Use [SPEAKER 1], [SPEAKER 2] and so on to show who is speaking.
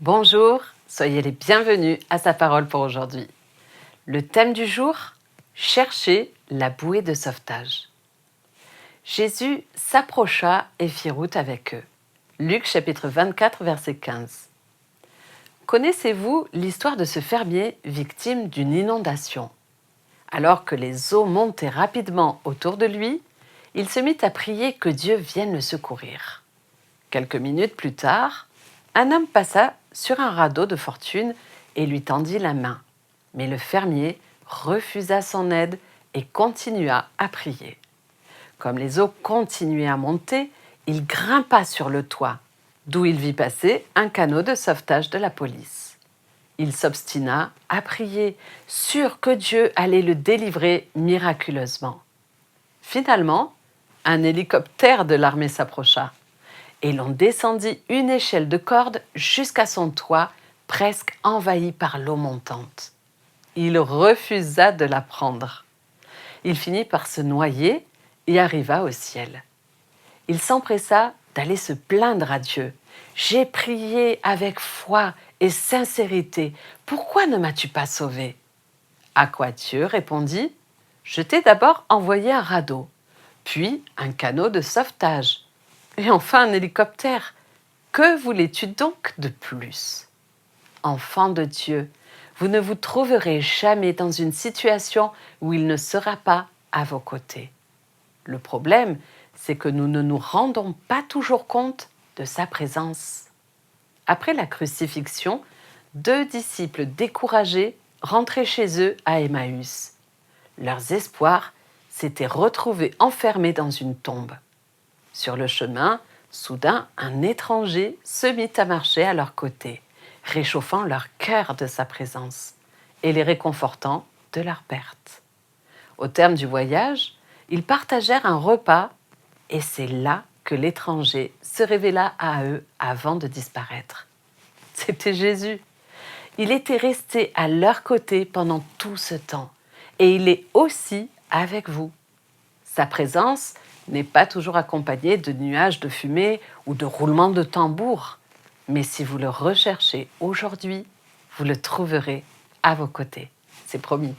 [SPEAKER 1] Bonjour, soyez les bienvenus à sa parole pour aujourd'hui. Le thème du jour, chercher la bouée de sauvetage. Jésus s'approcha et fit route avec eux. Luc chapitre 24 verset 15. Connaissez-vous l'histoire de ce fermier victime d'une inondation? Alors que les eaux montaient rapidement autour de lui, il se mit à prier que Dieu vienne le secourir. Quelques minutes plus tard, un homme passa sur un radeau de fortune et lui tendit la main. Mais le fermier refusa son aide et continua à prier. Comme les eaux continuaient à monter, il grimpa sur le toit, d'où il vit passer un canot de sauvetage de la police. Il s'obstina à prier, sûr que Dieu allait le délivrer miraculeusement. Finalement, un hélicoptère de l'armée s'approcha et l'on descendit une échelle de corde jusqu'à son toit, presque envahi par l'eau montante. Il refusa de la prendre. Il finit par se noyer et arriva au ciel. Il s'empressa d'aller se plaindre à Dieu. « J'ai prié avec foi et sincérité. Pourquoi ne m'as-tu pas sauvé ?» À quoi Dieu répondit « Je t'ai d'abord envoyé un radeau, puis un canot de sauvetage, et enfin un hélicoptère. Que voulais-tu donc de plus ?» Enfants de Dieu, vous ne vous trouverez jamais dans une situation où il ne sera pas à vos côtés. Le problème, c'est que nous ne nous rendons pas toujours compte de sa présence. Après la crucifixion, 2 disciples découragés rentraient chez eux à Emmaüs. Leurs espoirs s'étaient retrouvés enfermés dans une tombe. Sur le chemin, soudain, un étranger se mit à marcher à leur côté, réchauffant leur cœur de sa présence et les réconfortant de leur perte. Au terme du voyage, ils partagèrent un repas et c'est là que l'étranger se révéla à eux avant de disparaître. C'était Jésus. Il était resté à leur côté pendant tout ce temps et il est aussi avec vous. Sa présence n'est pas toujours accompagnée de nuages de fumée ou de roulements de tambour. Mais si vous le recherchez aujourd'hui, vous le trouverez à vos côtés. C'est promis.